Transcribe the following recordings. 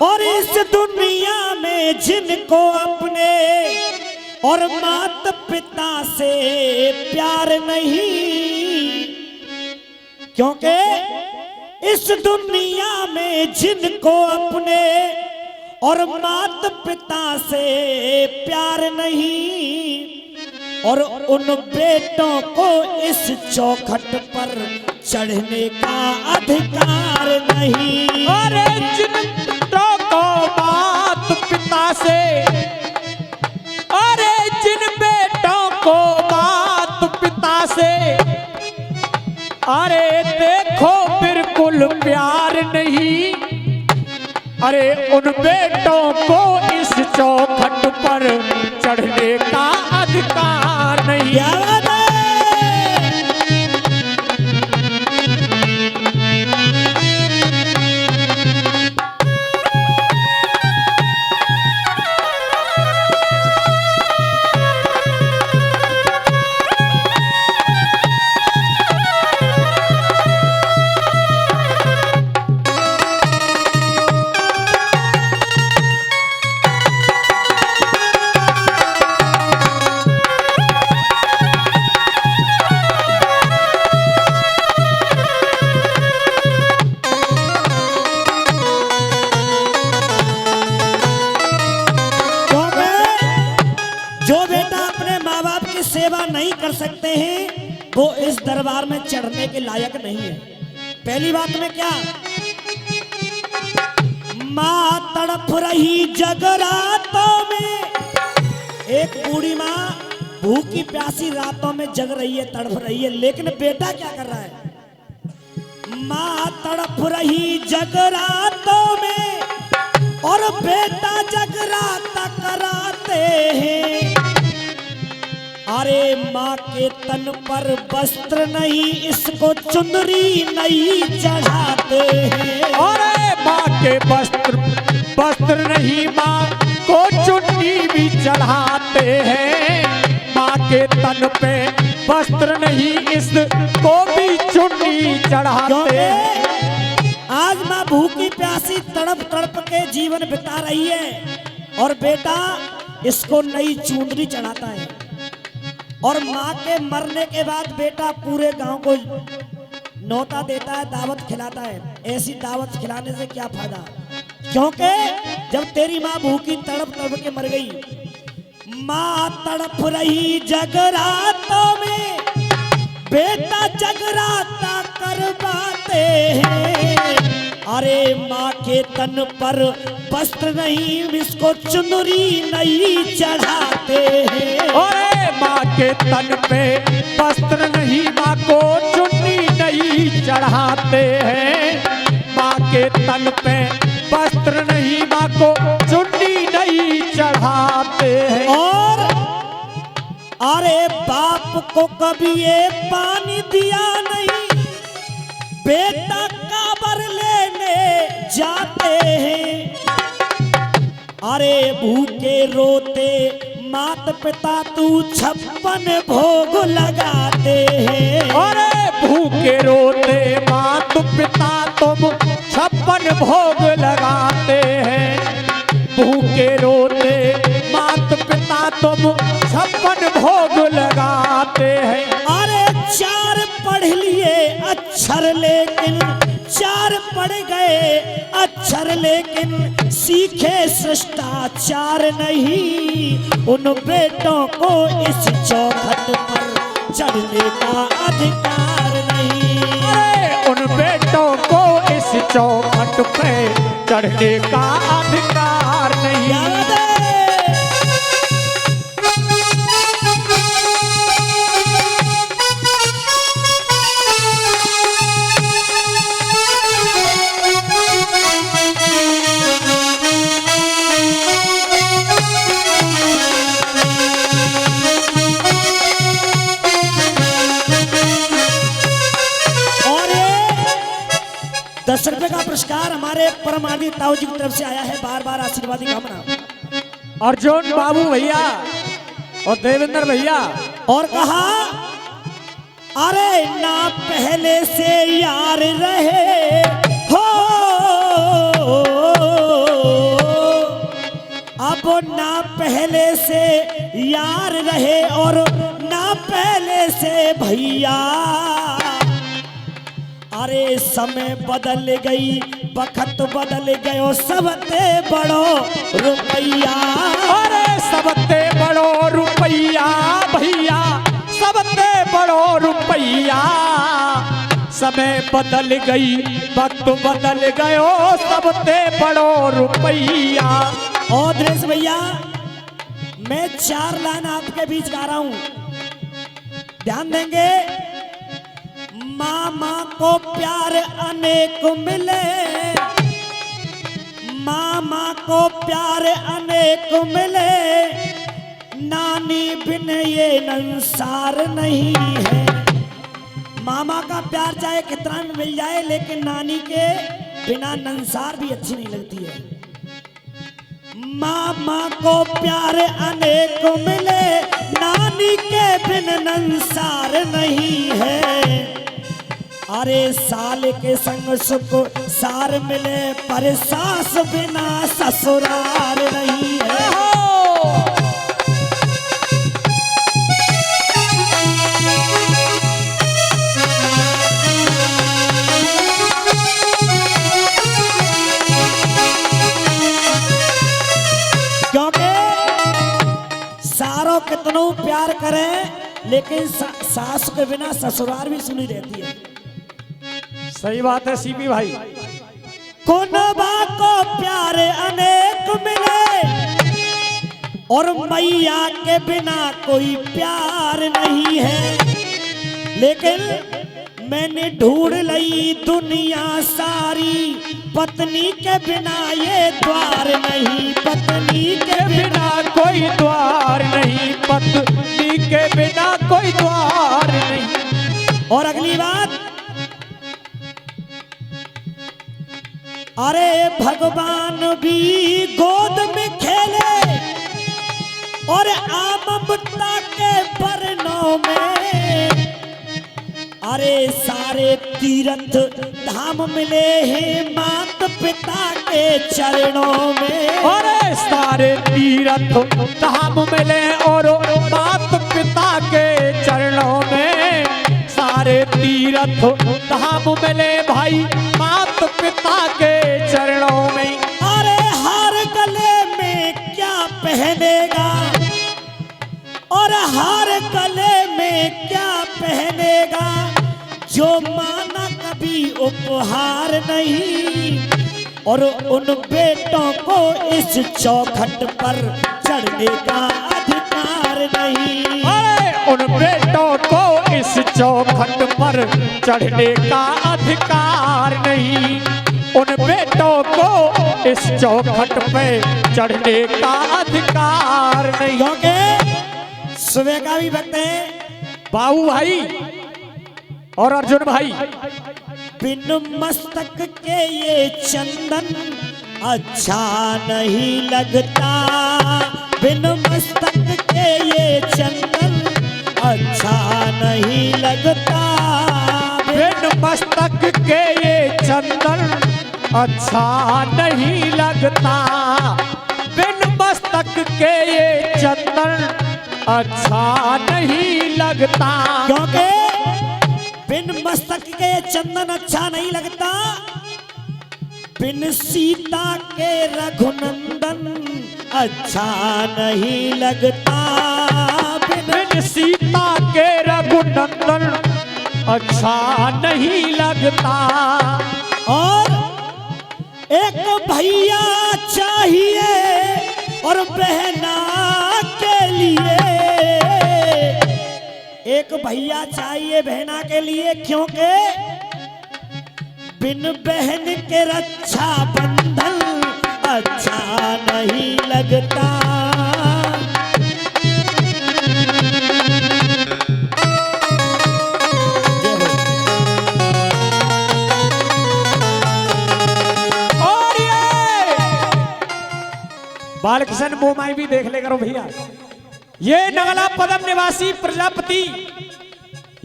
और इस दुनिया में जिनको अपने और माता पिता से प्यार नहीं, क्योंकि इस दुनिया में जिनको अपने और माता पिता से प्यार नहीं, और उन बेटों को इस चौखट पर चढ़ने का अधिकार नहीं। अरे जिन बेटों को माता पिता से, अरे जिन बेटों को माता पिता से, अरे देखो बिल्कुल प्यार नहीं, अरे उन बेटों को इस चौखट पर चढ़ने का अधिकार नहीं। सेवा नहीं कर सकते हैं वो इस दरबार में चढ़ने के लायक नहीं है। पहली बात में क्या, माँ तड़प रही जगरातों में, एक बूढ़ी माँ भूखी प्यासी रातों में जग रही है, तड़प रही है, लेकिन बेटा क्या कर रहा है? माँ तड़प रही जगरातों में और बेटा जगराता कराते हैं। अरे माँ के तन पर वस्त्र नहीं, इसको चुनरी नहीं चढ़ाते हैं। अरे माँ के वस्त्र नहीं, माँ को चुन्नी भी चढ़ाते हैं। माँ के तन पे वस्त्र नहीं, इसको भी चुन्नी चढ़ाते हैं। आज माँ भूखी प्यासी तड़प तड़प के जीवन बिता रही है और बेटा इसको नई चुनरी चढ़ाता है। और माँ के मरने के बाद बेटा पूरे गांव को न्योता देता है, दावत खिलाता है। ऐसी दावत खिलाने से क्या फायदा, क्योंकि जब तेरी माँ भूखी तड़प तड़प के मर गई, माँ तड़प रही जगरातों में, बेटा जगराता करवाते हैं। अरे माँ के तन पर वस्त्र नहीं, इसको चुनरी नहीं चढ़ाते हैं। अरे माँ के तन पे वस्त्र नहीं, माँ को चुन्नी नहीं चढ़ाते हैं। माँ के तन पे वस्त्र नहीं, माँ को चुन्नी नहीं चढ़ाते हैं। और अरे बाप को कभी ये पानी दिया नहीं, बेटा काबर लेने जाते हैं। अरे भूखे रोते माता पिता तू 56 भोग लगाते हैं। अरे भूखे रोते माता पिता तुम 56 भोग लगाते हैं। भूखे रोते माता पिता तुम 56 भोग लगाते हैं। अरे 4 पढ़ लिए अक्षर, लेकिन 4 पढ़ गए अक्षर, लेकिन सीखे शिष्टाचार नहीं। उन बेटों को इस चौखट पर चढ़ने का अधिकार नहीं। उन बेटों को इस चौखट पे चढ़ने का अधिकार नहीं। ₹10 का पुरस्कार हमारे परम आदि ताऊ जी की तरफ से आया है। बार बार आशीर्वाद की कामना। अर्जुन बाबू भैया और देवेंद्र भैया। और कहा, अरे ना पहले से यार रहे हो, ना पहले से यार रहे और ना पहले से भैया। अरे समय बदल गई, वक्त बदल गयो, सबते बड़ो रुपैया। अरे सबते बड़ो रुपैया भैया, सबते बड़ो रुपैया। समय बदल गई, वक्त बदल गयो, सबते बड़ो रुपैया। और दिनेश भैया, मैं 4 लाइन आपके बीच गा रहा हूं, ध्यान देंगे। मामा को प्यार अनेक मिले, मामा को प्यार अनेक मिले, नानी बिन ये संसार नहीं है। मामा का प्यार चाहे कितना भी मिल जाए, लेकिन नानी के बिना संसार भी अच्छी नहीं लगती है। मामा को प्यार अनेक मिले, नानी के बिन संसार नहीं है। अरे साल के संग सुख सार मिले, पर सास बिना ससुराल नहीं है। सारों कितनों प्यार करें, लेकिन सास के बिना ससुराल भी सुनी रहती है। सही बात है सीपी भाई। कोनबा को प्यार अनेक मिले, और मैया के बिना कोई प्यार नहीं है। लेकिन मैंने ढूंढ ली दुनिया सारी, पत्नी के बिना ये द्वार नहीं, पत्नी के बिना कोई द्वार नहीं, पत्नी के बिना कोई द्वार नहीं। और अगली बात, अरे भगवान भी गोद में खेले, और आममता के बरनों में। अरे सारे तीर्थ धाम मिले हैं माता पिता के चरणों में। अरे सारे तीर्थ धाम मिले और माता पिता के चरणों में। सारे तीर्थ धाम मिले भाई माता पिता के चरणों में। अरे हार गले में क्या पहनेगा, और हार गले में क्या पहनेगा, जो माना कभी उपहार नहीं। और उन बेटों को इस चौखट पर चढ़ने का अधिकार नहीं। अरे उन बेटों को इस चौखट पर चढ़ने का अधिकार नहीं। उन बेटों को इस चौखट पे चढ़ने का अधिकार नहीं। क्योंकि सुबह का भी वक्त है बाबू भाई और अर्जुन भाई, बिन मस्तक के ये चंदन अच्छा नहीं लगता, बिन मस्तक के ये चंदन अच्छा नहीं लगता। बिन मस्तक के ये चंदन अच्छा नहीं लगता। बिन मस्तक के ये चंदन अच्छा नहीं लगता। क्योंकि बिन मस्तक के चंदन अच्छा नहीं लगता, बिन सीता के रघुनंदन अच्छा नहीं लगता। बिन सीता के रघुनंदन अच्छा नहीं लगता। और एक भैया चाहिए और बहना के लिए, एक भैया चाहिए बहना के लिए, क्योंकि बिन बहन के रक्षा बंधन अच्छा नहीं लगता। और ये बालकिशन मोमाई भी देख ले करो भैया। ये नगला पदम निवासी प्रजापति,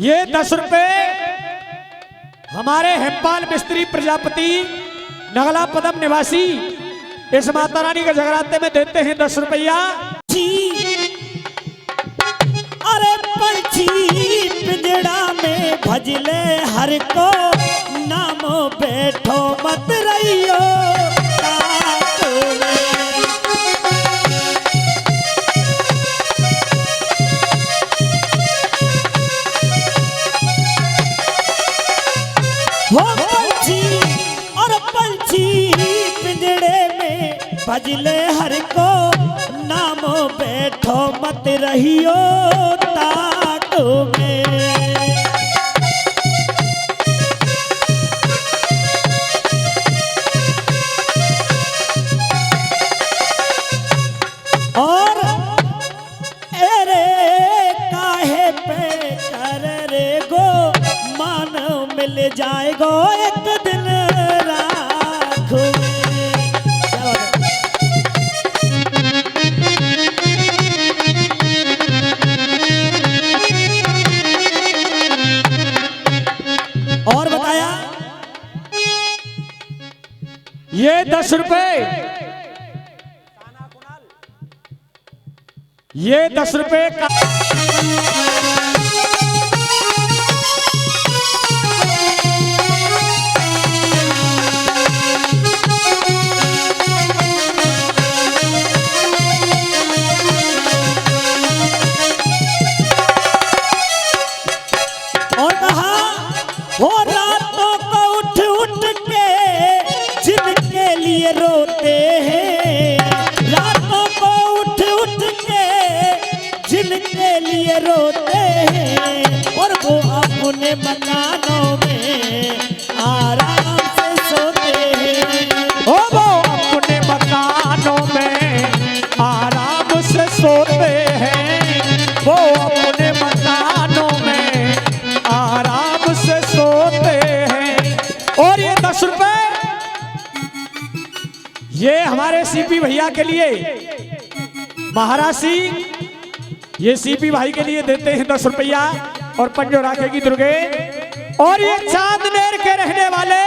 ये 10 रुपए हमारे हेमपाल मिस्त्री प्रजापति नगला पदम निवासी इस माता रानी के जगराते में देते हैं 10 रुपया। अरे पंछी पिंजड़ा में भजले हर को, नाम बैठो मत रहियो हो पंछी। और पंछी पिंजड़े में भजले हर को, नाम बैठो मत रहियो ताक में। और अरे काहे पे कर रे गो, मान मिल जाएगो एक दिन राख में। और बताया ये 10 रुपए, ये 10 रुपए का और कहा वो रातों को उठ उठ के जिनके लिए रोते हैं, रातों को उठ उठ के जिनके लिए रोते हैं, और वो अपने मकानों में आराम से सोते हैं। ओ वो अपने मकानों में आराम से सोते हैं, वो अपने मकानों में आराम से सोते हैं। और ये 10 रुपए ये हमारे सीपी भैया के लिए, महाराज सिंह ये सीपी भाई के लिए देते हैं 10 रुपया। और पंजो राखेगी दुर्गे। और ये चांदनेर के रहने वाले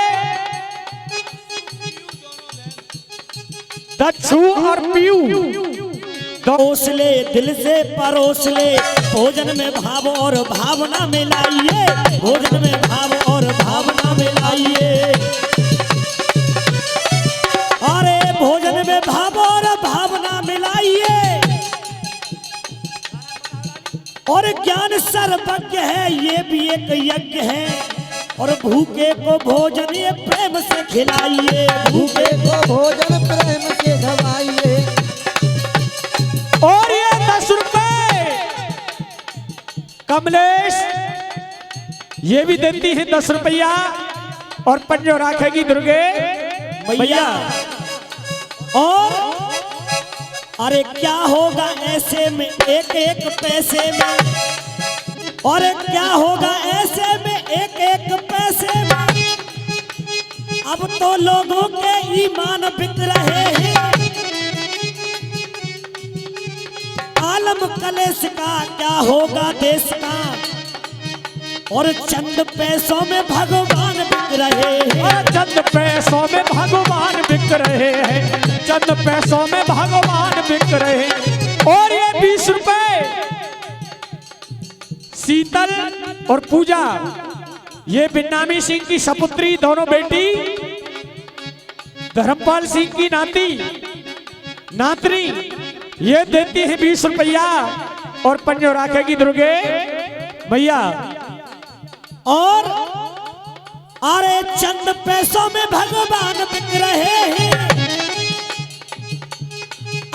दक्षु और पीयू हौसले दिल से परोस ले, भोजन में भाव और भावना मिलाइए, भोजन में भाव और भावना मिलाइए। अरे भोजन में भाव और भावना मिलाइए। और ज्ञान सर्वज्ञ है, ये भी एक यज्ञ है। और भूखे को भोजन ये प्रेम से खिलाइए, भूखे को भोजन प्रेम से खवाइए। और ये 10 रुपए कमलेश ये भी देती है 10 रुपया। और पंजो राखेगी दुर्गे मैया। और अरे क्या होगा ऐसे में एक एक पैसे में, और क्या होगा ऐसे में एक एक पैसे में। अब तो लोगों के ईमान बिक रहे हैं, आलम कलेश का क्या होगा देश का। और चंद पैसों में भगवान बिक रहे हैं, चंद पैसों में भगवान बिक रहे हैं, चंद पैसों में भगवान बिक रहे हैं। और ये 20 रुपए शीतल और पूजा ये बिन्नामी सिंह की सपुत्री, दोनों बेटी धर्मपाल सिंह की नाती नातनी, ये देती है 20 रुपया। और पंजो राखेगी दुर्गे भैया। और अरे चंद पैसों में भगवान बिक रहे हैं,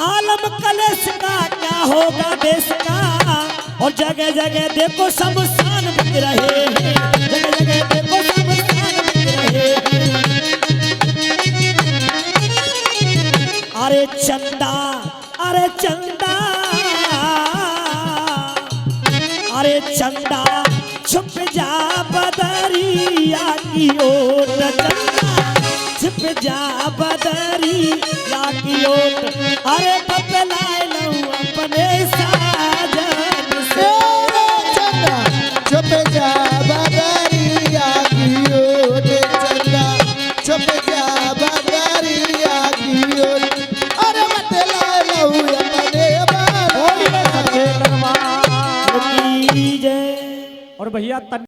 आलम कलेश का क्या होगा देश का। और जगह जगह देखो शमशान बिक रहे हैं, जगह जगह देखो शमशान बिक रहे हैं। अरे चंदा, अरे चंदा, अरे चंदा छुप जा बदरिया की ओर, चंदा छुप जा बदरिया की ओर। अरे बतलाए लूं अपने साजन से, चंदा छुप जा बदरिया की ओर, चंदा छुप जा बदरिया की ओर। भैया तन